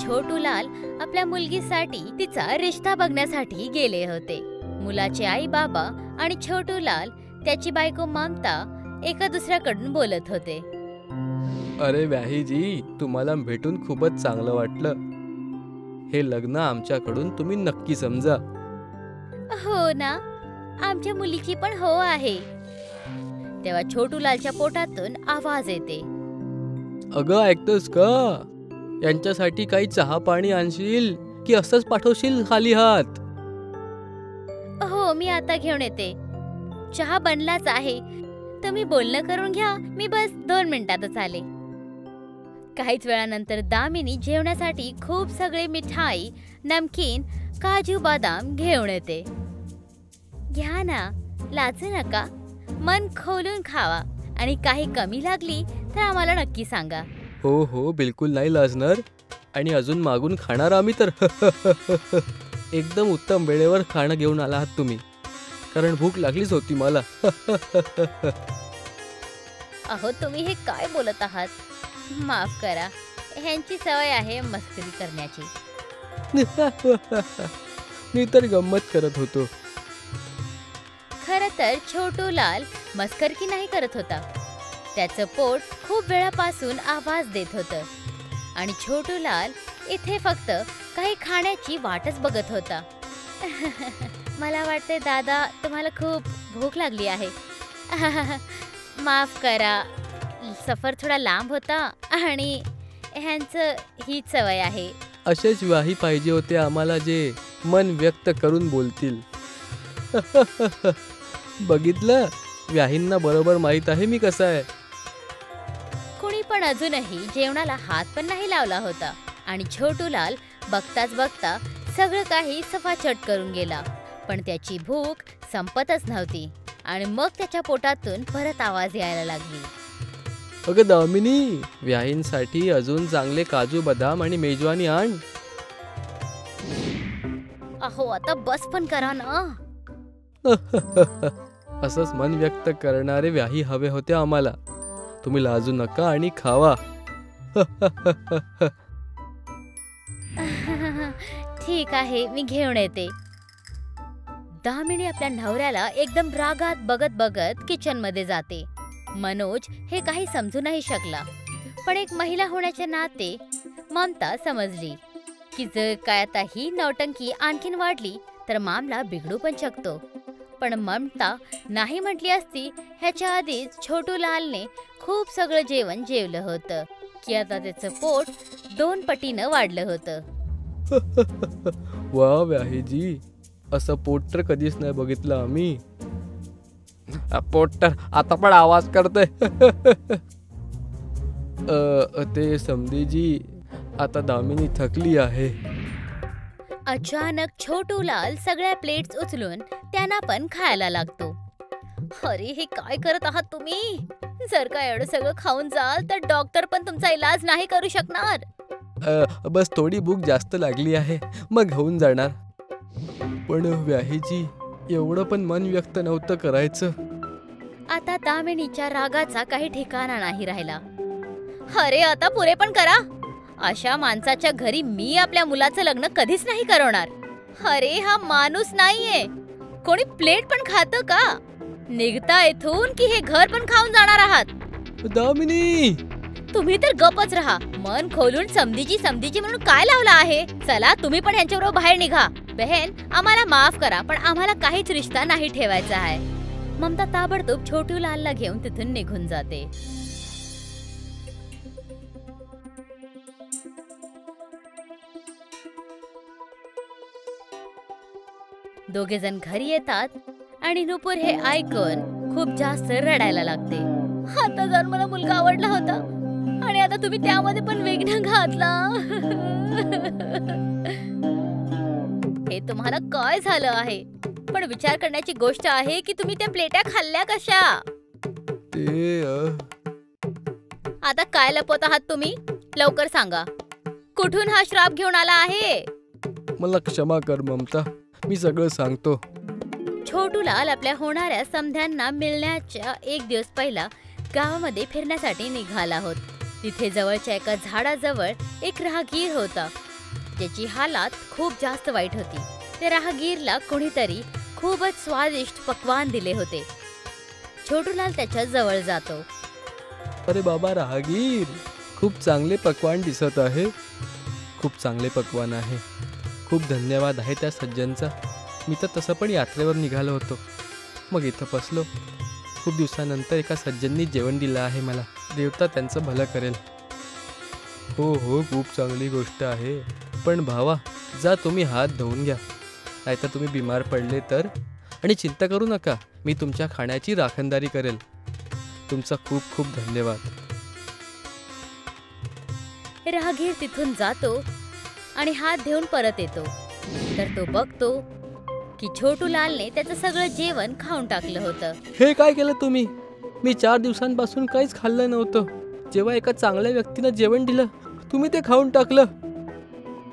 छोटूलाल आपल्या मुलगीसाठी तिचा रिश्ता बघण्यासाठी गेले होते. मुलाचे आई बाबा आणि छोटूलाल त्याची बायको ममता एका दुसऱ्याकडून बोलत होते. अरे व्याहीजी, तुम्हाला भेटून खूपच चांगलं वाटलं. हे लग्न आमच्याकडून तुम्ही नक्की समजा. हो ना, आमच्या मुलीची पण हो आहे. तेव्हा छोटूलालच्या पोटातून आवाज येते. अगं ऐकतोस का? यांच्यासाठी काही चहा पाणी आणशील की असंच पाठवशील खाली हात? हो, मी आता घेऊन येते. चहा बनलाच आहे. तुम्ही बोलणं करून घ्या, मी बस 2 मिनिटातच आले. काहीच वेळानंतर दामिनी जेवणासाठी खूप सगळे मिठाई, नमकीन, काजू बदाम घेऊन येते. घ्या ना, लाजू नका. मन खोलून खावा आणि काही कमी लागली तर आम्हाला नक्की सांगा. हो हो, बिलकुल नाही लाजणार. आणि अजून मागून खाणार आम्ही तर. एकदम उत्तम वेळेवर खाणं घेऊन आला आहात तुम्ही, कारण भूक लागलीच होती मला. अहो, तुम्ही हे काय बोलत आहात? माफ करा, ह्यांची सवय आहे मस्करी करण्याची. मी तर गंमत करत होतो. खरं तर छोटूलाल मस्करी नाही करत होता. त्याचं पोट खूप वेळापासून आवाज देत होतं आणि छोटूलाल इथे फक्त काही खाण्याची वाटच बघत होता. मला वाटते दादा, तुम्हाला खूप भूक लागली आहे. माफ करा, सफर थोडा लांब होता आणि ह्यांचं हीच सवय आहे. असेच व्याही पाहिजे होते आम्हाला, जे मन व्यक्त करून बोलतील. बघितलं, व्याहींना बरोबर माहित आहे मी कसा आहे. कुणी पण अजूनही जेवणाला हात पण नाही लावला होता आणि छोटूलाल बघताच बघता सगळं काही सफाचट करून गेला. पण त्याची भूक संपतच नव्हती आणि मग त्याच्या पोटातून परत आवाज यायला लागली. अगं दामिनी, व्याहींसाठी अजून चांगले काजू बदाम आणि मेजवानी आण. अहो, आता बस पण करा ना. असंच मन व्यक्त करणारे व्याही हवे होते आम्हाला. तुम्ही लाजू नका आणि खावा. ठीक आहे, मी घेऊन येते. दामिनी आपल्या नवऱ्याला एकदम रागात बघत बघत किचन मध्ये जाते. मनोज हे काही समजू नाही शकला, पण एक महिला होण्याच्या नाते ममता समजली की जर काय आता ही नौटंकी आणखीन वाढली तर मामला बिघडू पण शकतो. पण ममता नाही म्हटली असती ह्याच्या आधीच छोटूलालने खूप सगळं जेवण जेवलं होतं की आता त्याचं पोट 2 पटीनं वाढलं होतं. वा व्याहीजी, असं पोट तर कधीच नाही बघितलं आम्ही. पोट तर आता पण आवाज करतोय. ते समधीजी, आता दामिनी थकली आहे. अचानक छोटूलाल सगळ्या प्लेट्स उचलून त्यांना पण खायला लागतो. अरे, हे काय करत आहात तुम्ही? जर का एवढं सगळं खाऊन जाल तर डॉक्टर पण तुमचा इलाज नाही करू शकणार. बस थोडी भूक जास्त लागली आहे, मग होऊन जाणार. पण व्याहीजी, एवढं पण मन व्यक्त नव्हतं करायचं. आता दामिनीच्या रागाचा काही ठिकाणा नाही राहिला. अरे, आता पुरे पण करा. अशा माणसाच्या घरी मी आपल्या मुलाचं लग्न कधीच नाही करवणार. अरे, हा माणूस नाहीये. कोणी प्लेट पण खातं का? निघता इथून की हे घर पण खाऊन जाणार आहात? दामिनी, तुम्ही तर गपच राहा. मन खोलून समधीजी समधीजी म्हणून काय लावला आहे? चला, तुम्ही पण ह्यांच्याबरोबर बाहेर निघा. बहन, आम्हाला माफ करा, पण आम्हाला काहीच रिश्ता नाही ठेवायचा आहे. ममता ताबडतोब छोटूलालला घेऊन तिथून निघून जाते. दोघे जण घरी येतात आणि नुपूर हे ऐकून खूप जास्त रडायला लागते. आता जर मला मुलगा आवडला होता आणि आता तुम्ही त्यामध्ये पण विघ्न घातला. हे तुम्हाला काय झालं आहे? पण विचार करण्याची गोष्ट आहे की तुम्ही त्या प्लेट्या खाल्ल्या कशा? आता काय लपवत आहात तुम्ही? लवकर सांगा, कुठून हा श्राप घेऊन आला आहे? मला क्षमा कर ममता, मी सगळं सांगतो. छोटूलाल आपल्या होणाऱ्या समध्यांना मिळण्याच्या 1 दिवस पहिला गावामध्ये फिरण्यासाठी निघाला होता. तिथे जवळच्या एका झाडाजवळ एक राहगीर होता त्याची हालत खूप जास्त वाईट होती. त्या राहगीरला कोणीतरी खूपच स्वादिष्ट पक्वान दिले होते. छोटूलाल त्याच्या जवळ जातो. अरे बाबा राहगीर, खूप चांगले पक्वान दिसत आहे. खूप चांगले पक्वान आहे. खूप धन्यवाद आहे त्या सज्जनचा. मी तर तसं पण यात्रेवर निघालो होतो, मग इथं बसलो. खूप दिवसानंतर एका सज्जननी जेवण दिलं आहे मला. देवता त्यांचं भलं करेल. हो हो, खूप चांगली गोष्ट आहे. पण भावा, जा तुम्ही हात धुवून घ्या, नाहीतर तुम्ही बिमार पडले तर. आणि चिंता करू नका, मी तुमच्या खाण्याची राखणदारी करेल. तुमचा खूप खूप धन्यवाद. राहगीर तिथून जातो आणि हात धुवून परत येतो. तर तो बघतो की छोटूलालने त्याचं सगळं जेवण खाऊन टाकलं होतं. हे काय केलं तुम्ही? मी 4 दिवसांपासून काहीच खाल्लं नव्हतं. जेव्हा एका चांगल्या व्यक्तीनं जेवण दिलं, तुम्ही ते खाऊन टाकलं.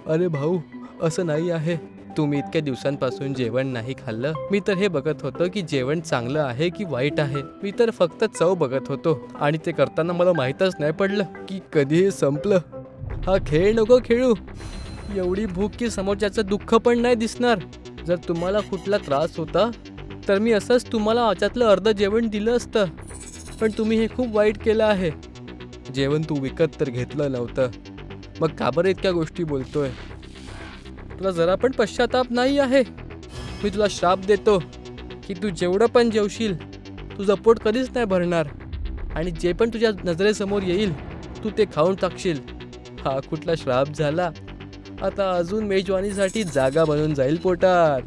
अरे भाऊ, असं नाही आहे. तुम्ही इतक्या दिवसांपासून जेवण नाही खाल्लं. मी तर हे बघत होतो की जेवण चांगलं आहे की वाईट आहे. मी तर फक्त चव बघत होतो आणि ते करताना मला माहीतच नाही पडलं की कधी हे संपलं. हा खेळ नको खेळू. एवढी भूक की समोरच्याचं दुःख पण नाही दिसणार. जर तुम्हाला कुठला त्रास होता तर मी असंच तुम्हाला याच्यातलं अर्ध जेवण दिलं असतं. पण तुम्ही हे खूप वाईट केलं आहे. जेवण तू विकत तर घेतलं नव्हतं, मग का बरं इतक्या गोष्टी बोलतोय? तुला जरा पण पश्चाताप नाही आहे? मी तुला श्राप देतो की तू जेवढं पण जेवशील, तुझं पोट कधीच नाही भरणार आणि जे पण तुझ्या नजरेसमोर येईल तू ते खाऊन टाकशील. हा कुठला श्राप झाला? आता अजून मेजवानीसाठी जागा बनून जाईल पोटात.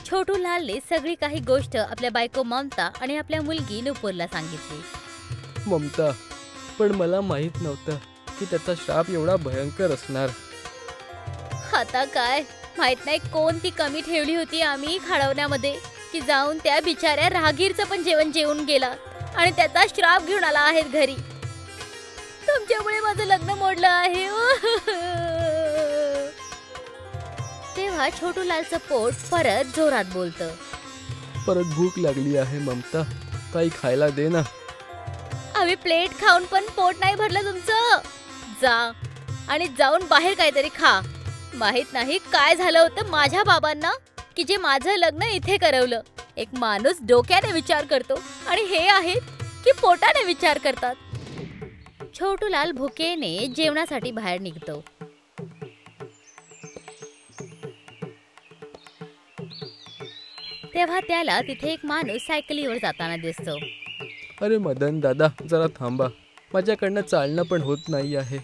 छोटूलालने सगळी काही गोष्ट आपल्या बायको ममता आणि आपल्या मुलगी नुपूरला सांगितली. ममता, पण मला माहित नव्हतं की त्याचा श्राप एवढा भयंकर असणार. आता काय माहित नाही कोणती कमी ठेवली होती आम्ही खाडवण्यामध्ये की जाऊन त्या बिचाऱ्या राहगीरचं पण जेवण जेवून गेला आणि त्याचा श्राप घेऊन आला आहे घरी. तुमच्यामुळे माझं लग्न मोडलं आहे. तेव्हा छोटूलालचं पोट परत जोरात बोलतं. परत भूक लागली आहे ममता, काही खायला दे ना. आम्ही प्लेट खाऊन पण पोट नाही भरलं तुमचं. जा आणि जाऊन बाहेर काहीतरी खा. माहित नाही काय झालं होतं माझ्या बाबांना की जे माझं लग्न इथे करवलं. एक माणूस डोक्याने विचार करतो आणि हे आहेत की पोटाने विचार करतात. छोटूलाल भुकेने जेवणासाठी बाहेर निघतो. तेव्हा त्याला तिथे एक माणूस सायकलीवर जाताना दिसतो. अरे मदन दादा, जरा थांबा. माझ्याकडनं चालणं पण होत नाही आहे.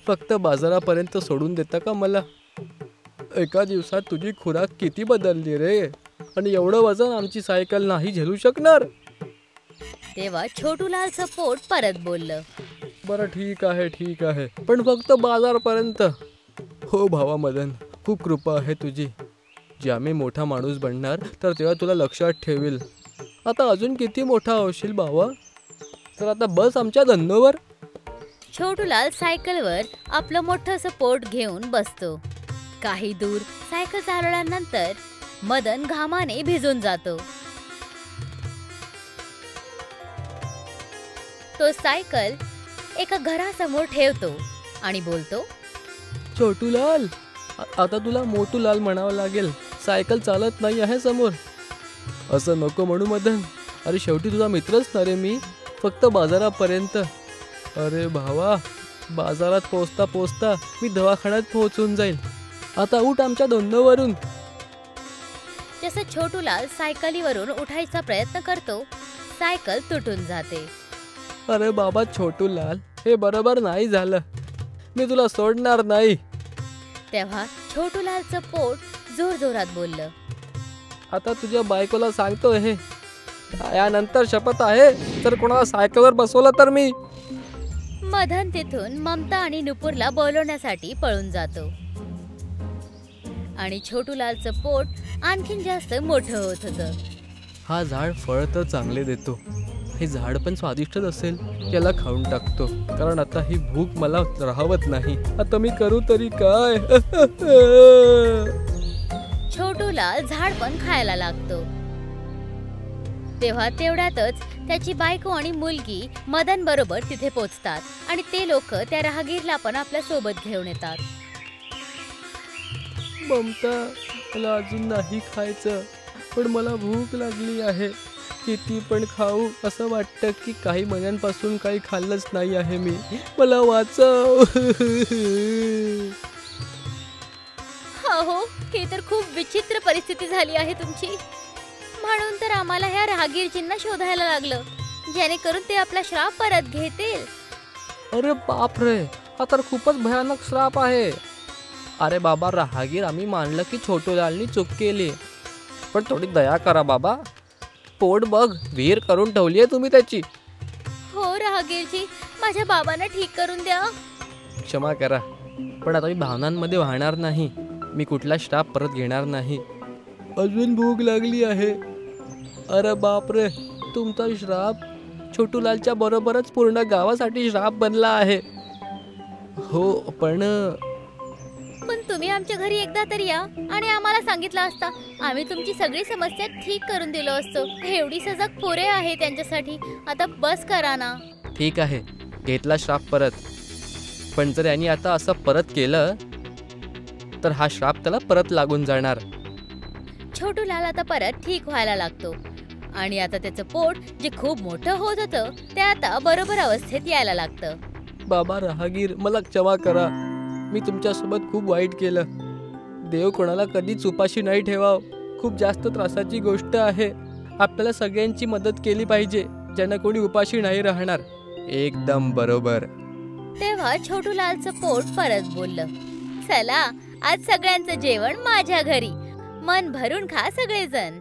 फक्त बाजारापर्यंत सोडून देता का मला? एका दिवसात तुझी खुराक किती बदलली रे, आणि एवढं वजन आमची सायकल नाही झेलू शकणार. तेव्हा छोटूलालचं पोट परत बोललं. बरं ठीक आहे, पण फक्त बाजारपर्यंत. हो भावा मदन, खूप कृपा आहे तुझी. जेव्हा मी मोठा माणूस बनणार तर तेव्हा तुला लक्षात ठेवील. आता अजून किती मोठा होशील भावा? तर आता बस आमच्या धन्नोवर. छोटूलाल सायकलवर आपलं मोठंसं पोट घेऊन बसतो. काही दूर सायकल चालवल्यानंतर मदन घामाने भिजून जातो. तो सायकल एका घरासमोर ठेवतो आणि बोलतो. छोटूलाल, आता तुला मोटूलाल म्हणावं लागेल. सायकल चालत नाही आहे समोर. असं नको म्हणू मदन. अरे शेवटी तुझा मित्रच ना रे मी. फक्त बाजारापर्यंत. अरे भावा, बाजारात पोचता पोचता मी दवाखान्यात पोहोचून जाईल. आता उठ आमच्या धोंडोवरून. जसं छोटूलाल सायकलीवरून उठायचा प्रयत्न करतो, सायकल तुटून जाते. अरे बाबा छोटूलाल, हे बरोबर नाही झालं. मी तुला सोडणार नाही. तेव्हा छोटूलालचं पोट जोरजोरात बोललं. आता तुझ्या बायकोला सांगतो हे. यानंतर शपथ आहे, जर कोणाला सायकलवर बसवलं तर मी. मदन तिथून ममता आणि नुपूरला बोलवण्यासाठी पळून जातो आणि छोटूलालचं पोट आणखीन जास्त मोठं होत होतं. हा झाड फळ तर चांगले देतो. हे झाड पण स्वादिष्टच असेल. याला खाऊन टाकतो, कारण आता ही भूक मला राहवत नाही. आता मी करू तरी काय? छोटूलाल झाड पण खायला लागतो. तेव्हा तेवढ्यातच त्याची बायको आणि मुलगी मदन बरोबर तिथे पोचतात आणि ते लोक त्या राहगीरला पण आपल्या सोबत घेऊन येतात. ममता, मला अजून नाही खायचं, पण मला भूक लागली आहे. किती पण खाऊ असं वाटतं की काही महिन्यांपासून काही खाल्लंच नाही आहे मी. मला वाचव. हो, हे तर खूप विचित्र परिस्थिती झाली आहे तुमची. म्हणून तर आम्हाला ह्या राहगीरजींना शोधायला लागलं, जेणेकरून ते आपला श्राप परत घेतील. अरे बापरे, हा तर खूपच भयानक श्राप आहे. अरे बाबा राहगीर, आम्ही मानलं की छोटूलालनी चूक केली, पण थोडी दया करा बाबा. पोट बघ, विहीर करून ठेवली आहे तुम्ही त्याची. हो राहगीरजी, माझ्या बाबांना ठीक करून द्या. क्षमा करा, पण आता मी भावनांमध्ये वाहणार नाही. मी कुठला श्राप परत घेणार नाही. अजून भूक लागली आहे. अरे बापरे, तुमचा श्राप छोटूलालच्या बरोबरच पूर्ण गावासाठी श्राप बनला आहे. हो, पण तुम्ही आमच्या घरी एकदा तरी या आणि आम्हाला सांगितलं असता, आम्ही तुमची सगळी समस्या ठीक करून दिलो असतो. एवढी सजा पुरे आहे त्यांच्यासाठी. आता बस करा ना. ठीक आहे, घेतला श्राप परत. पण जर यांनी आता असं परत केलं तर हा श्राप त्याला परत लागून जाणार. छोटूलाल आता परत ठीक व्हायला लागतो आणि आता त्याचं पोट जे खूप मोठं होत होतं ते आता बरोबर अवस्थेत यायला लागतं. बाबा राहगीर, मला क्षमा करा. मी तुमच्यासोबत खूप वाईट केलं. देव कोणाला कधीच उपाशी नाही ठेवाव. खूप जास्त त्रासाची गोष्ट आहे. आपल्याला सगळ्यांची मदत केली पाहिजे, ज्यांना कोणी उपाशी नाही राहणार. एकदम बरोबर. तेव्हा छोटूलालचं पोट परत बोललं, चला आज सगळ्यांचं जेवण माझ्या घरी. मन भरून खा सगळेजण.